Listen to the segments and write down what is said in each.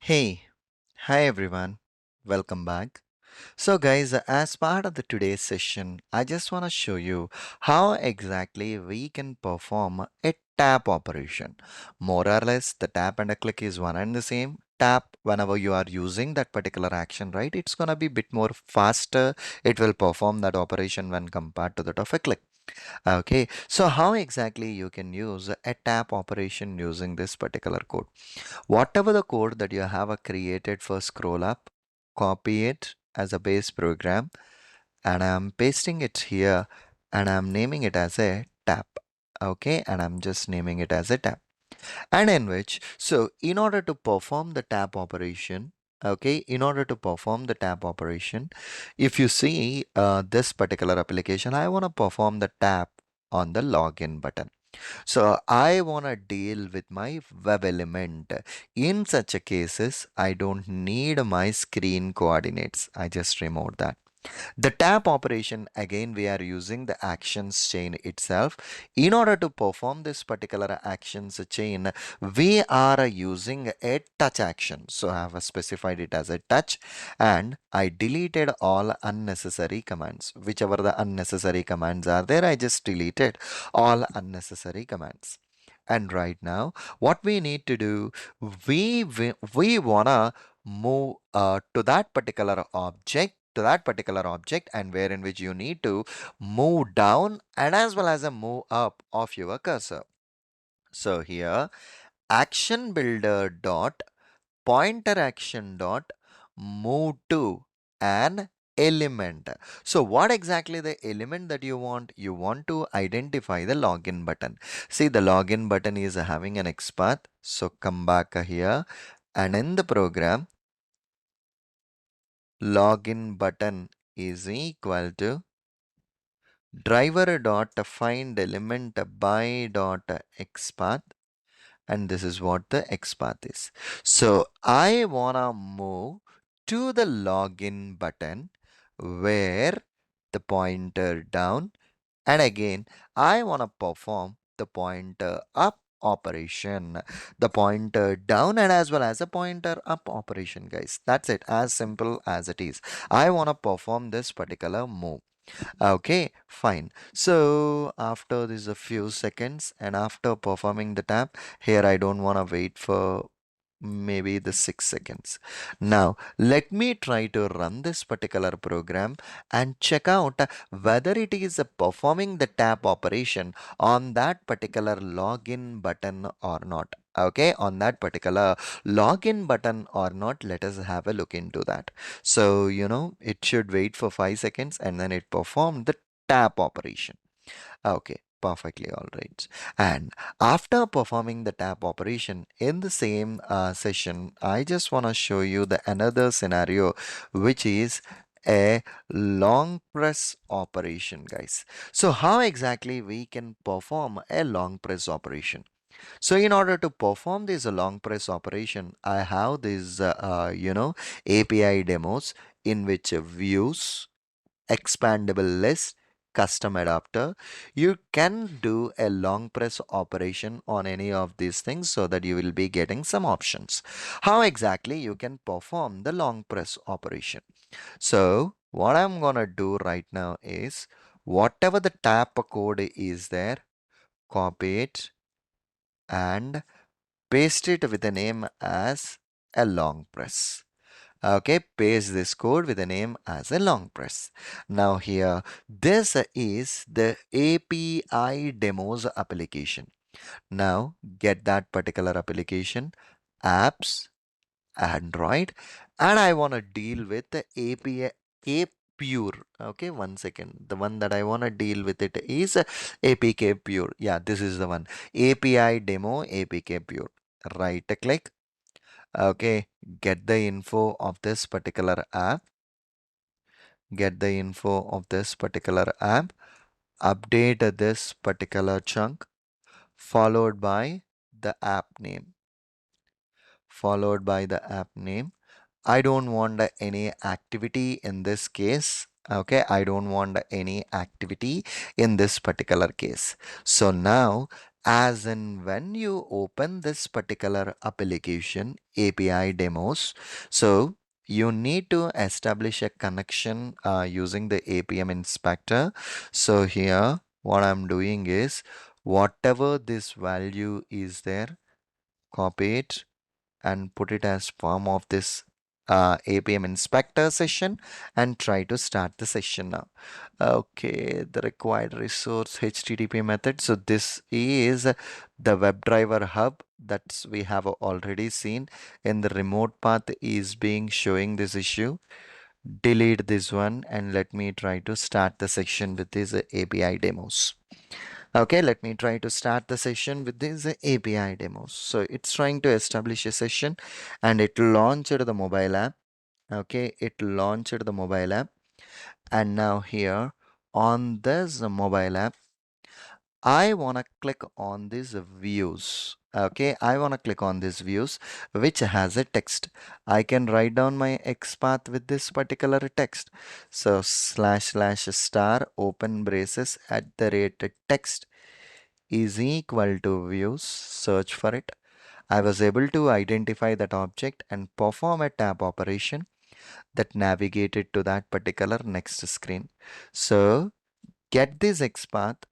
Hey, hi everyone. Welcome back. So guys, as part of the today's session, I just want to show you how exactly we can perform a tap operation. More or less, the tap and a click is one and the same. Tap whenever you are using that particular action, right? It's gonna be a bit more faster. It will perform that operation when compared to that of a click. Okay, so how exactly you can use a tap operation using this particular code? Whatever the code that you have created for scroll up, copy it as a base program and I'm pasting it here and I'm naming it as a tap. Okay, and I'm just naming it as a tap. And in which, so in order to perform the tap operation, okay, in order to perform the tap operation, if you see this particular application, I want to perform the tap on the login button. So I want to deal with my web element. In such a cases, I don't need my screen coordinates. I just remove that. The tap operation, again, we are using the actions chain itself. In order to perform this particular actions chain, we are using a touch action. So I have specified it as a touch and I deleted all unnecessary commands. Whichever the unnecessary commands are there, I just deleted all unnecessary commands. And right now, what we need to do, we wanna move to that particular object and where in which you need to move down and as well as a move up of your cursor. So here action builder dot pointer action dot move to an element. So what exactly the element that you want? You want to identify the login button. See, the login button is having an XPath. So come back here and in the program login button is equal to driver dot find element by dot XPath, and this is what the XPath is. So I wanna move to the login button where the pointer down, and again I wanna perform the pointer up operation, the pointer down and as well as a pointer up operation, guys. That's it, as simple as it is. I want to perform this particular move. Okay, fine. So after this a few seconds and after performing the tap, here I don't want to wait for maybe the 6 seconds. Now let me try to run this particular program and check out whether it is performing the tap operation on that particular login button or not. Okay, on that particular login button or not, let us have a look into that. So it should wait for 5 seconds and then it performed the tap operation. Okay, perfectly all right. And after performing the tap operation in the same session, I just want to show you the another scenario, which is a long press operation, guys. So how exactly we can perform a long press operation? So in order to perform this long press operation, I have these, API demos in which views, expandable list, custom adapter. You can do a long press operation on any of these things so that you will be getting some options. How exactly you can perform the long press operation? So what I'm gonna do right now is whatever the tap code is there, copy it and paste it with a name as a long press. Okay, paste this code with a name as a long press. Now here, this is the API demos application. Now get that particular application, apps, Android, and I want to deal with the API Pure. Okay, 1 second. The one that I want to deal with it is APK Pure. Yeah, this is the one. API demo APK Pure. Right click. Okay, get the info of this particular app. Get the info of this particular app. Update this particular chunk followed by the app name. Followed by the app name. I don't want any activity in this case. Okay, I don't want any activity in this particular case. So now as in when you open this particular application API demos, so you need to establish a connection using the APM inspector. So here what I'm doing is whatever this value is there, copy it and put it as form of this APM inspector session and try to start the session now. Okay, the required resource HTTP method. So this is the WebDriver hub that we have already seen in the remote path is being showing this issue. Delete this one and let me try to start the section with these API demos. Okay, let me try to start the session with these API demos. So it's trying to establish a session and it launched the mobile app. Okay, it launched the mobile app. And now here on this mobile app, I want to click on these views. Okay, I want to click on these views, which has a text. I can write down my XPath with this particular text. So // open braces at the rate text is equal to views. Search for it. I was able to identify that object and perform a tab operation that navigated to that particular next screen. So get this XPath,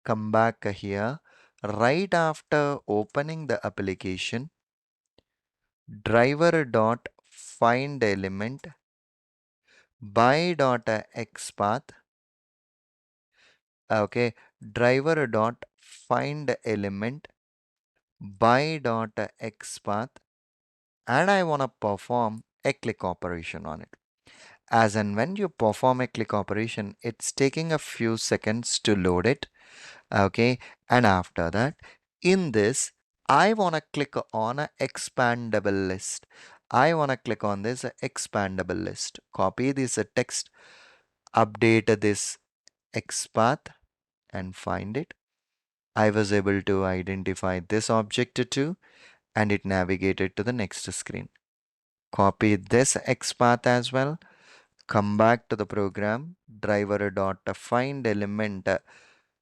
come back here. Right after opening the application, driver dot find element by dot XPath. Okay, driver dot find element by dot XPath, and I want to perform a click operation on it. As and when you perform a click operation, it's taking a few seconds to load it. Okay, and after that, in this, I want to click on a expandable list. I want to click on this expandable list. Copy this text, update this XPath, and find it. I was able to identify this object too, and it navigated to the next screen. Copy this XPath as well. Come back to the program, driver dot find element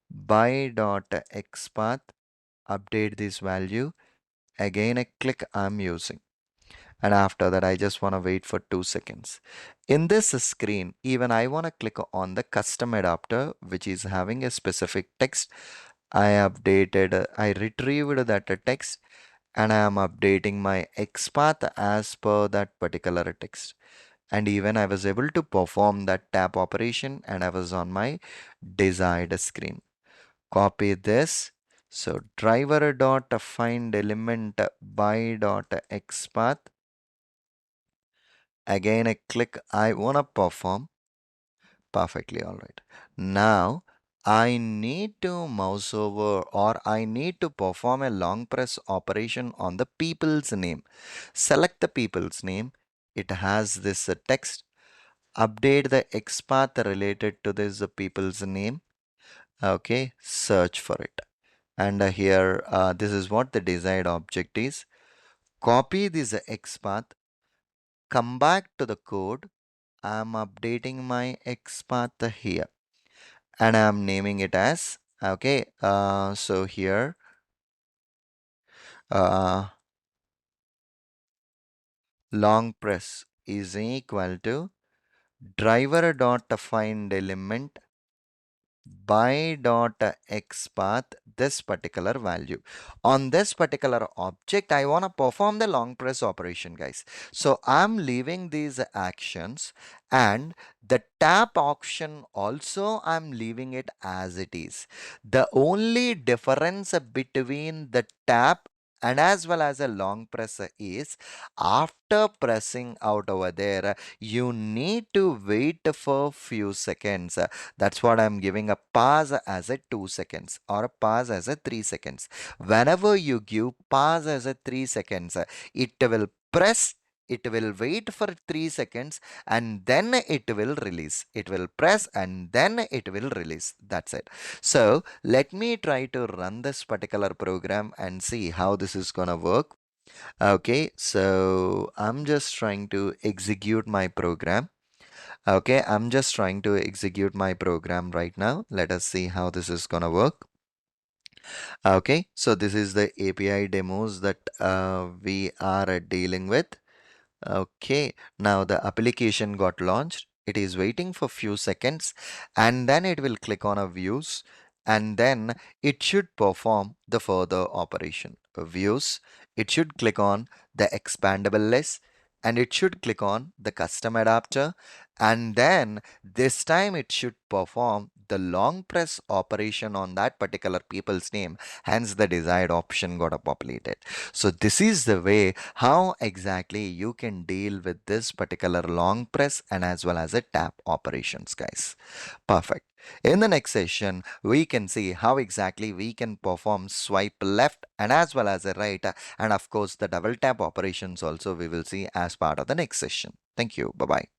by dot XPath, update this value. Again, a click I'm using. And after that, I just want to wait for 2 seconds. In this screen, even I want to click on the custom adapter, which is having a specific text. I retrieved that text and I am updating my XPath as per that particular text. And even I was able to perform that tap operation and I was on my desired screen. Copy this. So driver dot find element by dot XPath. Again, I click I wanna perform. Perfectly all right. Now I need to mouse over or I need to perform a long press operation on the people's name. Select the people's name. It has this text. Update the XPath related to this people's name. Okay, search for it. And here, this is what the desired object is. Copy this XPath, come back to the code. I'm updating my XPath here and I'm naming it as, okay, so here, uh, long press is equal to driver dot find element by dot XPath this particular value. On this particular object, I want to perform the long press operation, guys. So I'm leaving these actions and the tap option also I'm leaving it as it is. The only difference between the tap and as well as a long press is after pressing out over there, you need to wait for few seconds. That's what I'm giving a pause as a 2 seconds or a pause as a 3 seconds. Whenever you give pause as a 3 seconds, it will press, it will wait for 3 seconds and then it will release. It will press and then it will release. That's it. So let me try to run this particular program and see how this is gonna work. Okay, so I'm just trying to execute my program. Okay, I'm just trying to execute my program right now. Let us see how this is gonna work. Okay, so this is the API demos that we are dealing with. Okay, now the application got launched. It is waiting for few seconds and then it will click on a views and then it should perform the further operation. Views, it should click on the expandable list and it should click on the custom adapter and then this time it should perform the long press operation on that particular people's name, hence the desired option got populated. So this is the way how exactly you can deal with this particular long press and as well as a tap operations, guys. Perfect. In the next session, we can see how exactly we can perform swipe left and as well as a right, and of course the double tap operations also we will see as part of the next session. Thank you. Bye bye.